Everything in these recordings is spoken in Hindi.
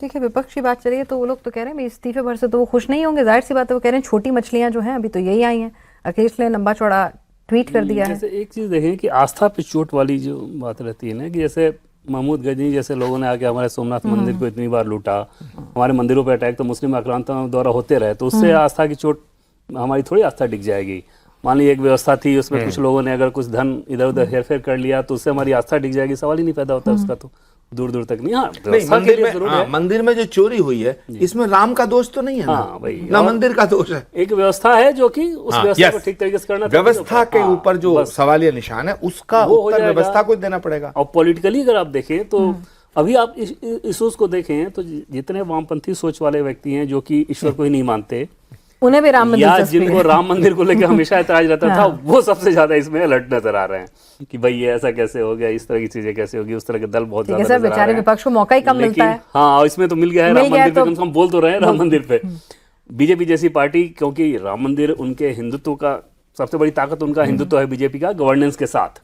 देखिए विपक्ष की बात चली है तो वो लोग तो कह रहे हैं भाई इस्तीफे भर से तो वो खुश नहीं होंगे, जाहिर सी बात है। वो कह रहे हैं छोटी मछलियां जो हैं अभी तो यही आई हैं। अखिलेश ने लंबा चौड़ा ट्वीट कर दिया है। जैसे एक चीज़ देखें कि आस्था पे चोट वाली जो बात रहती है ना, कि जैसे महमूद गजनी जैसे लोगों ने आके हमारे सोमनाथ मंदिर को इतनी बार लूटा, हमारे मंदिरों पे अटैक तो मुस्लिम आक्रांताओं द्वारा होते रहे, तो उससे आस्था की चोट, हमारी थोड़ी आस्था टिक जाएगी। मान लीजिए एक व्यवस्था थी, उसमें कुछ लोगों ने अगर कुछ धन इधर उधर हेरफेर कर लिया तो उससे हमारी आस्था टिक जाएगी, सवाल ही नहीं पैदा होता उसका तो दूर दूर तक नहीं। हाँ, नहीं, मंदिर में जो चोरी हुई है इसमें राम का दोष तो नहीं है ना, ना मंदिर का दोष है। एक व्यवस्था है जो कि उस व्यवस्था को ठीक तरीके से करना, व्यवस्था के ऊपर जो सवालिया निशान है उसका उत्तर व्यवस्था को देना पड़ेगा। और पॉलिटिकली अगर आप देखें तो अभी आप इश्यूज को देखें तो जितने वामपंथी सोच वाले व्यक्ति हैं जो कि ईश्वर को ही नहीं मानते, उन्हें भी राम मंदिर, या जिनको राम मंदिर को लेकर हमेशा ऐतराज रहता था, वो सबसे ज्यादा इसमें अलर्ट नजर आ रहे हैं कि भाई ये ऐसा कैसे हो गया, इस तरह की चीजें कैसे होगी। उस तरह के दल बहुत ज्यादा नजर आ रहे हैं। विपक्ष को मौका ही कम मिलता है। हाँ, इसमें तो मिल गया है राम मंदिर पे, कम से कम बोल तो रहे हैं राम मंदिर पे। बीजेपी जैसी पार्टी, क्योंकि राम मंदिर उनके हिंदुत्व का सबसे बड़ी ताकत, उनका हिंदुत्व है बीजेपी का गवर्नेंस के साथ,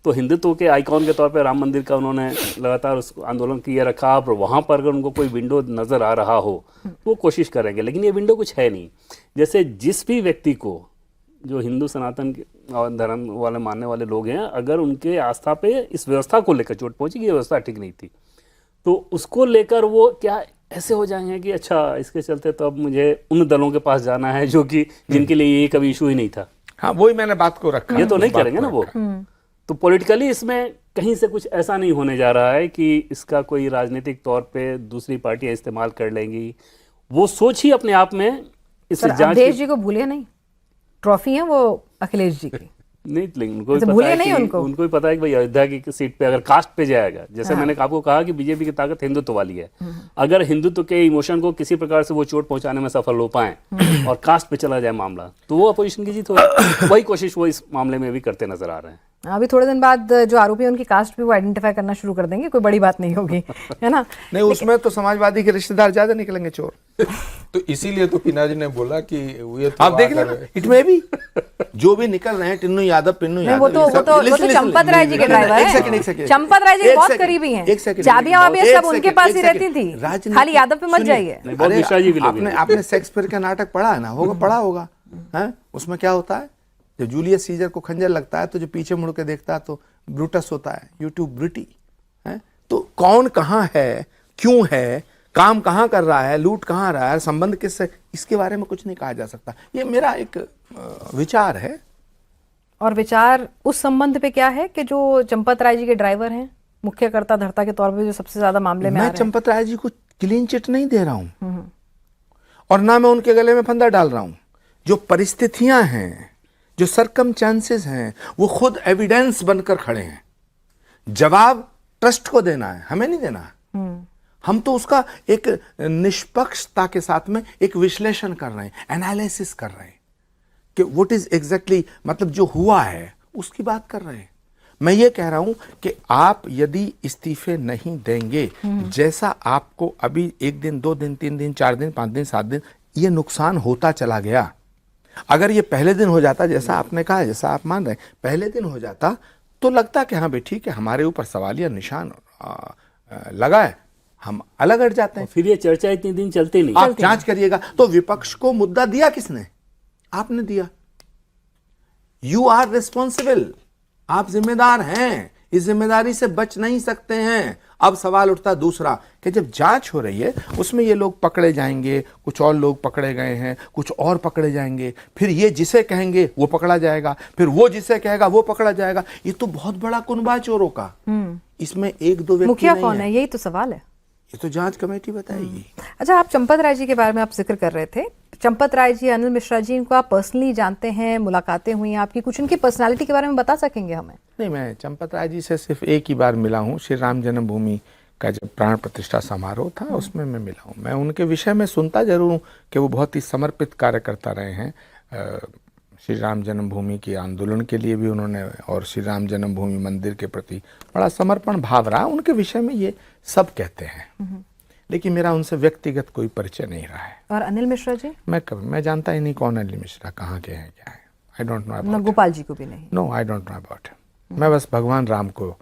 तो हिंदुत्व के आइकॉन के तौर पे राम मंदिर का उन्होंने लगातार उस आंदोलन किए रखा। और वहाँ पर अगर उनको कोई विंडो नज़र आ रहा हो वो कोशिश करेंगे, लेकिन ये विंडो कुछ है नहीं। जैसे जिस भी व्यक्ति को, जो हिंदू सनातन धर्म वाले मानने वाले लोग हैं, अगर उनके आस्था पे इस व्यवस्था को लेकर चोट पहुंची कि ये व्यवस्था ठीक नहीं थी, तो उसको लेकर वो क्या ऐसे हो जाएंगे कि अच्छा इसके चलते तो अब मुझे उन दलों के पास जाना है जो कि जिनके लिए ये कभी इशू ही नहीं था। हाँ, वही मैंने बात को रखा, ये तो नहीं करेंगे ना वो। तो पॉलिटिकली इसमें कहीं से कुछ ऐसा नहीं होने जा रहा है कि इसका कोई राजनीतिक तौर पे दूसरी पार्टियां इस्तेमाल कर लेंगी। वो सोच ही अपने आप में इसे जांच। अवधेश जी को भूलिए नहीं, ट्रॉफी है वो अखिलेश जी की। नहीं, लेकिन उनको भी पता है कि उनको भी पता है कि भाई अयोध्या की सीट पे अगर कास्ट पे जाएगा, जैसे मैंने आपको कहा कि बीजेपी की ताकत हिंदुत्व वाली है, अगर हिंदुत्व के इमोशन को किसी प्रकार से वो चोट पहुंचाने में सफल हो पाए और कास्ट पे चला जाए मामला, तो वो अपोजिशन की जीत होगी। वही कोशिश वो इस मामले में भी करते नजर आ रहे हैं। अभी थोड़े दिन बाद जो आरोपी है उनकी कास्ट भी वो आइडेंटिफाई करना शुरू कर देंगे, कोई बड़ी बात नहीं होगी, है ना। नहीं, उसमें तो समाजवादी के रिश्तेदार ज्यादा निकलेंगे चोर। तो इसीलिए तो पिनाजी ने बोला कि ये तो आप देख लेना, इट में भी जो भी निकल रहे हैं, टिन्नू यादव, पिन्नू यादव, वो तो चंपत राय जी के ड्राइवर हैं। चंपत राय जी बहुत करीबी हैं, चाबियां वाबियां सब उनके पास ही रहती थी, खाली यादव पे मत जाइए। आपने शेक्सपियर का नाटक पढ़ा है ना, पढ़ा होगा, उसमें क्या होता है, जब जूलियस सीजर को खंजर लगता है तो जो पीछे मुड़ के देखता है तो ब्रूटस होता है, यूट्यूब ब्रिटी है। तो कौन कहाँ है, क्यों है, काम कहाँ कर रहा है, लूट कहाँ रहा है, संबंध किससे, इसके बारे में कुछ नहीं कहा जा सकता। ये मेरा एक विचार है। और विचार उस संबंध पे क्या है कि जो चंपत राय जी के ड्राइवर हैं, मुख्य कर्ता धर्ता के तौर पे जो सबसे ज्यादा मामले में आ रहे हैं। मैं चंपत राय जी को क्लीन चिट नहीं दे रहा हूं और ना मैं उनके गले में फंदा डाल रहा हूं। जो परिस्थितियां हैं, जो सरकमस्टेंसेस हैं, वो खुद एविडेंस बनकर खड़े हैं। जवाब ट्रस्ट को देना है, हमें नहीं देना है। हम तो उसका एक निष्पक्षता के साथ में एक विश्लेषण कर रहे हैं, एनालिसिस कर रहे हैं कि व्हाट इज एग्जैक्टली, मतलब जो हुआ है उसकी बात कर रहे हैं। मैं ये कह रहा हूं कि आप यदि इस्तीफे नहीं देंगे, जैसा आपको अभी 1 दिन 2 दिन 3 दिन 4 दिन 5 दिन 7 दिन ये नुकसान होता चला गया, अगर ये पहले दिन हो जाता, जैसा आपने कहा, जैसा आप मान रहे हैं, पहले दिन हो जाता तो लगता कि हाँ भाई ठीक है, हमारे ऊपर सवालिया निशान लगा है, हम अलग हट जाते हैं। फिर ये चर्चा इतनी दिन चलती नहीं। आप जांच करिएगा तो विपक्ष को मुद्दा दिया किसने? आपने दिया। यू आर रिस्पॉन्सिबल, आप जिम्मेदार हैं, इस जिम्मेदारी से बच नहीं सकते हैं। अब सवाल उठता दूसरा कि जब जांच हो रही है उसमें ये लोग पकड़े जाएंगे, कुछ और लोग पकड़े गए हैं, कुछ और पकड़े जाएंगे, फिर ये जिसे कहेंगे वो पकड़ा जाएगा, फिर वो जिसे कहेगा वो पकड़ा जाएगा। ये तो बहुत बड़ा कुनबा चोरों का। इसमें 1-2 व्यक्ति मुखिया कौन है, यही तो सवाल है। ये तो जांच कमेटी बताएगी। अच्छा, आप चंपत राय जी के बारे में आप जिक्र कर रहे थे। चंपत राय जी, अनिल मिश्रा जी, इनको आप पर्सनली जानते हैं, मुलाकातें हुई हैं आपकी, कुछ उनकी पर्सनालिटी के बारे में बता सकेंगे हमें? नहीं, मैं चंपत राय जी से सिर्फ एक ही बार मिला हूँ। श्री राम जन्मभूमि का जब प्राण प्रतिष्ठा समारोह था उसमें मैं मिला हूँ। मैं उनके विषय में सुनता जरूर हूँ कि वो बहुत ही समर्पित कार्यकर्ता रहे हैं। श्री राम जन्मभूमि के आंदोलन के लिए भी उन्होंने, और श्री राम जन्मभूमि मंदिर के प्रति बड़ा समर्पण भाव रहा। उनके विषय में ये सब कहते हैं, लेकिन मेरा उनसे व्यक्तिगत कोई परिचय नहीं रहा है। और अनिल मिश्रा जी? मैं जानता ही नहीं कौन अनिल मिश्रा, कहाँ के हैं, क्या है। I don't know about. Gopal ji को भी नहीं? No, I don't know about. मैं बस भगवान राम को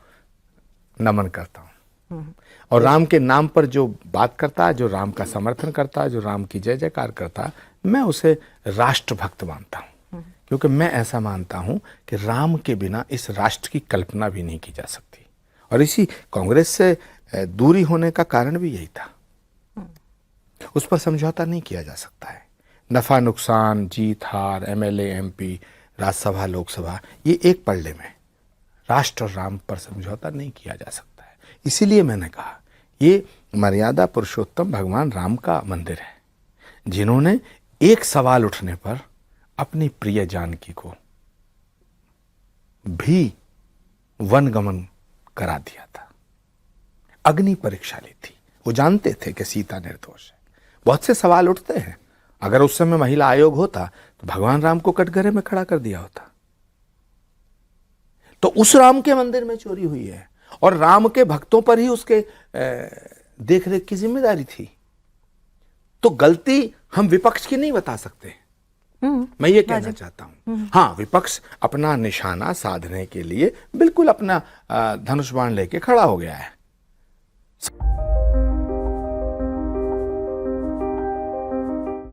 नमन करता हूँ और राम के नाम पर जो बात करता है, जो राम का समर्थन करता है, जो राम की जय जयकार करता है, मैं उसे राष्ट्रभक्त मानता हूं। क्योंकि मैं ऐसा मानता हूं कि राम के बिना इस राष्ट्र की कल्पना भी नहीं की जा सकती। और इसी कांग्रेस से दूरी होने का कारण भी यही था। उस पर समझौता नहीं किया जा सकता है। नफा नुकसान, जीत हार, एमएलए एमपी, राज्यसभा लोकसभा, ये एक पल्ले में। राष्ट्र और राम पर समझौता नहीं किया जा सकता है। इसीलिए मैंने कहा ये मर्यादा पुरुषोत्तम भगवान राम का मंदिर है, जिन्होंने एक सवाल उठने पर अपनी प्रिय जानकी को भी वनगमन करा दिया था। अग्नि परीक्षा ली थी। वो जानते थे कि सीता निर्दोष है। बहुत से सवाल उठते हैं। अगर उस समय महिला आयोग होता तो भगवान राम को कटघरे में खड़ा कर दिया होता। तो उस राम के मंदिर में चोरी हुई है और राम के भक्तों पर ही उसके देखरेख की जिम्मेदारी थी। तो गलती हम विपक्ष की नहीं बता सकते। मैं ये कहना चाहता हूं। हाँ, विपक्ष अपना निशाना साधने के लिए बिल्कुल अपना धनुष बाण लेके खड़ा हो गया है।